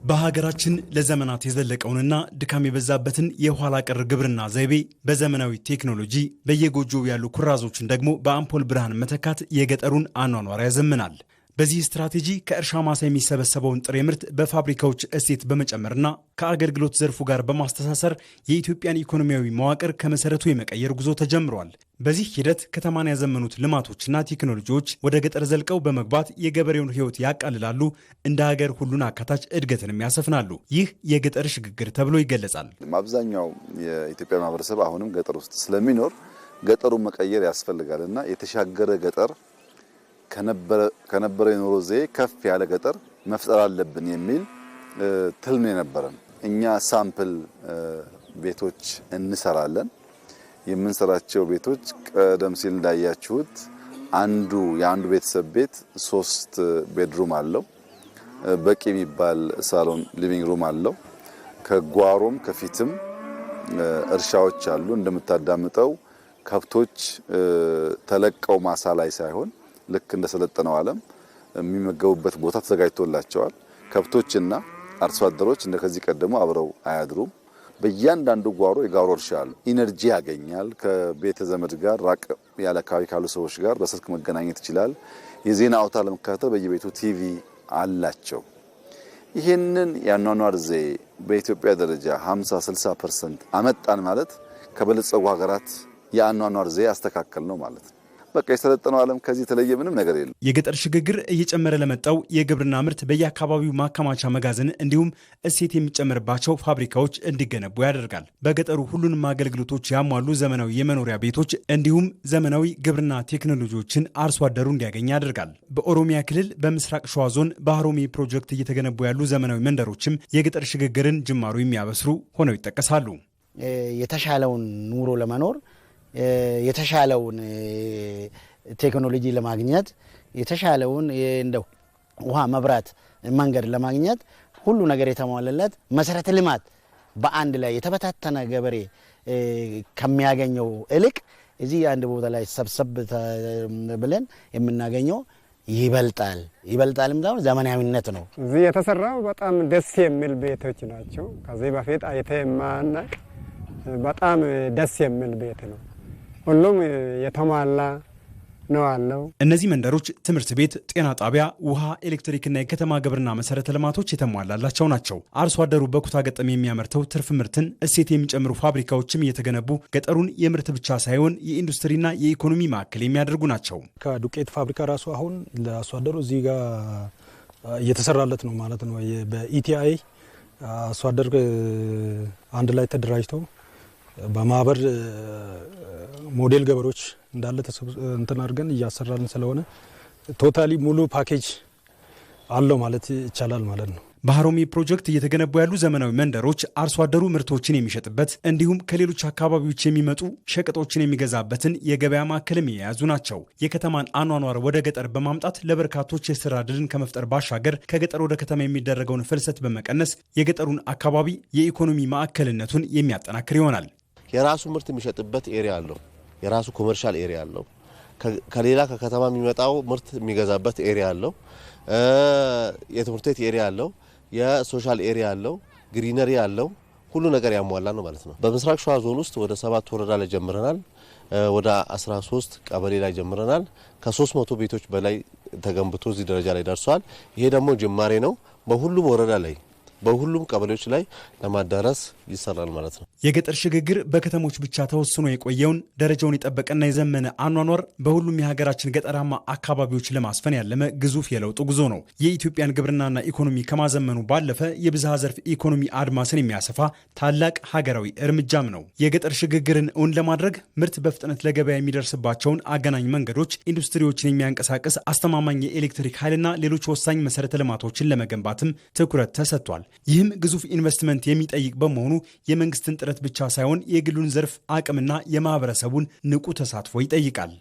በሀገራችን ለዘመናት የዘለቀውንና ድካም የበዛበትን የኋላ ቀር ግብርና ዘይቤ በዘመናዊ ቴክኖሎጂ በየጎጆው ያሉ ኩራዞችን ደግሞ በአምፖል ብርሃን መተካት የገጠሩን አኗኗር ያዘምናል። በዚህ ስትራቴጂ ከእርሻ ማሳ የሚሰበሰበውን ጥሬ ምርት በፋብሪካዎች እሴት በመጨመርና ከአገልግሎት ዘርፉ ጋር በማስተሳሰር የኢትዮጵያን ኢኮኖሚያዊ መዋቅር ከመሰረቱ የመቀየር ጉዞ ተጀምሯል። በዚህ ሂደት ከተማን ያዘመኑት ልማቶችና ቴክኖሎጂዎች ወደ ገጠር ዘልቀው በመግባት የገበሬውን ሕይወት ያቃልላሉ፣ እንደ ሀገር ሁሉን አካታች እድገትንም ያሰፍናሉ። ይህ የገጠር ሽግግር ተብሎ ይገለጻል። አብዛኛው የኢትዮጵያ ማህበረሰብ አሁንም ገጠር ውስጥ ስለሚኖር ገጠሩን መቀየር ያስፈልጋልና የተሻገረ ገጠር ከነበረ የኑሮ ዘዬ ከፍ ያለ ገጠር መፍጠር አለብን የሚል ትልም የነበረን። እኛ ሳምፕል ቤቶች እንሰራለን። የምንሰራቸው ቤቶች ቀደም ሲል እንዳያችሁት የአንዱ ቤተሰብ ቤት 3 ቤድሩም አለው። በቂ የሚባል ሳሎን ሊቪንግ ሩም አለው። ከጓሮም ከፊትም እርሻዎች አሉ። እንደምታዳምጠው ከብቶች ተለቀው ማሳ ላይ ሳይሆን ልክ እንደሰለጠነው ዓለም የሚመገቡበት ቦታ ተዘጋጅቶላቸዋል። ከብቶችና አርሶ አደሮች እንደከዚህ ቀደሙ አብረው አያድሩም። በእያንዳንዱ ጓሮ የጓሮ እርሻ አለ። ኢነርጂ ያገኛል። ከቤተ ዘመድ ጋር ራቅ ያለ አካባቢ ካሉ ሰዎች ጋር በስልክ መገናኘት ይችላል። የዜና አውታር ለመከታተል በየቤቱ ቲቪ አላቸው። ይህንን የአኗኗር ዘዬ በኢትዮጵያ ደረጃ 50-60% አመጣን ማለት ከበለጸጉ ሀገራት የአኗኗር ዘዬ አስተካከል ነው ማለት ነው። በቃ የሰለጠነው ዓለም ከዚህ የተለየ ምንም ነገር የለም። የገጠር ሽግግር እየጨመረ ለመጣው የግብርና ምርት በየአካባቢው ማከማቻ መጋዘን እንዲሁም እሴት የሚጨመርባቸው ፋብሪካዎች እንዲገነቡ ያደርጋል። በገጠሩ ሁሉንም አገልግሎቶች ያሟሉ ዘመናዊ የመኖሪያ ቤቶች እንዲሁም ዘመናዊ ግብርና ቴክኖሎጂዎችን አርሶ አደሩ እንዲያገኝ ያደርጋል። በኦሮሚያ ክልል በምስራቅ ሸዋ ዞን በሀሮሜ ፕሮጀክት እየተገነቡ ያሉ ዘመናዊ መንደሮችም የገጠር ሽግግርን ጅማሩ የሚያበስሩ ሆነው ይጠቀሳሉ። የተሻለውን ኑሮ ለመኖር የተሻለውን ቴክኖሎጂ ለማግኘት የተሻለውን እንደው ውሃ፣ መብራት፣ መንገድ ለማግኘት ሁሉ ነገር የተሟላለት መሰረተ ልማት በአንድ ላይ የተበታተነ ገበሬ ከሚያገኘው እልቅ እዚህ አንድ ቦታ ላይ ሰብሰብ ብለን የምናገኘው ይበልጣልም ደግሞ ዘመናዊነት ነው። እዚህ የተሰራው በጣም ደስ የሚል ቤቶች ናቸው። ከዚህ በፊት አይተማናቅ በጣም ደስ የሚል ቤት ነው። ሁሉም የተሟላ ነው አለው። እነዚህ መንደሮች ትምህርት ቤት፣ ጤና ጣቢያ፣ ውሃ፣ ኤሌክትሪክና የከተማ ግብርና መሰረተ ልማቶች የተሟላላቸው ናቸው። አርሶ አደሩ በኩታ ገጠም የሚያመርተው ትርፍ ምርትን እሴት የሚጨምሩ ፋብሪካዎችም እየተገነቡ ገጠሩን የምርት ብቻ ሳይሆን የኢንዱስትሪና የኢኮኖሚ ማዕከል የሚያደርጉ ናቸው። ከዱቄት ፋብሪካ ራሱ አሁን ለአርሶ አደሩ እዚህ ጋር እየተሰራለት ነው ማለት ነው። በኢቲአይ አርሶ አደር አንድ ላይ ተደራጅተው በማህበር ሞዴል ገበሮች እንዳለ እንትን አድርገን እያሰራን ስለሆነ ቶታሊ ሙሉ ፓኬጅ አለው ማለት ይቻላል ማለት ነው። በሀሮሜ ፕሮጀክት እየተገነቡ ያሉ ዘመናዊ መንደሮች አርሶ አደሩ ምርቶችን የሚሸጥበት እንዲሁም ከሌሎች አካባቢዎች የሚመጡ ሸቀጦችን የሚገዛበትን የገበያ ማዕከልም የያዙ ናቸው። የከተማን አኗኗር ወደ ገጠር በማምጣት ለበርካቶች የስራ ዕድልን ከመፍጠር ባሻገር ከገጠር ወደ ከተማ የሚደረገውን ፍልሰት በመቀነስ የገጠሩን አካባቢ የኢኮኖሚ ማዕከልነቱን የሚያጠናክር ይሆናል። የራሱ ምርት የሚሸጥበት ኤሪያ አለው። የራሱ ኮመርሻል ኤሪያ አለው። ከሌላ ከከተማ የሚመጣው ምርት የሚገዛበት ኤሪያ አለው። የትምህርት ቤት ኤሪያ አለው። የሶሻል ኤሪያ አለው። ግሪነሪ አለው። ሁሉ ነገር ያሟላ ነው ማለት ነው። በምስራቅ ሸዋ ዞን ውስጥ ወደ 7 ወረዳ ላይ ጀምረናል። ወደ 13 ቀበሌ ላይ ጀምረናል። ከ300 ቤቶች በላይ ተገንብቶ እዚህ ደረጃ ላይ ደርሷል። ይሄ ደግሞ ጅማሬ ነው። በሁሉም ወረዳ ላይ በሁሉም ቀበሌዎች ላይ ለማዳረስ ይሰራል ማለት ነው። የገጠር ሽግግር በከተሞች ብቻ ተወስኖ የቆየውን ደረጃውን የጠበቀና የዘመነ አኗኗር በሁሉም የሀገራችን ገጠራማ አካባቢዎች ለማስፈን ያለመ ግዙፍ የለውጥ ጉዞ ነው። የኢትዮጵያን ግብርናና ኢኮኖሚ ከማዘመኑ ባለፈ የብዝሃ ዘርፍ ኢኮኖሚ አድማስን የሚያሰፋ ታላቅ ሀገራዊ እርምጃም ነው። የገጠር ሽግግርን እውን ለማድረግ ምርት በፍጥነት ለገበያ የሚደርስባቸውን አገናኝ መንገዶች፣ ኢንዱስትሪዎችን የሚያንቀሳቅስ አስተማማኝ የኤሌክትሪክ ኃይልና ሌሎች ወሳኝ መሰረተ ልማቶችን ለመገንባትም ትኩረት ተሰጥቷል። ይህም ግዙፍ ኢንቨስትመንት የሚጠይቅ በመሆኑ የመንግስትን ጥረት ብቻ ሳይሆን የግሉን ዘርፍ አቅምና የማህበረሰቡን ንቁ ተሳትፎ ይጠይቃል።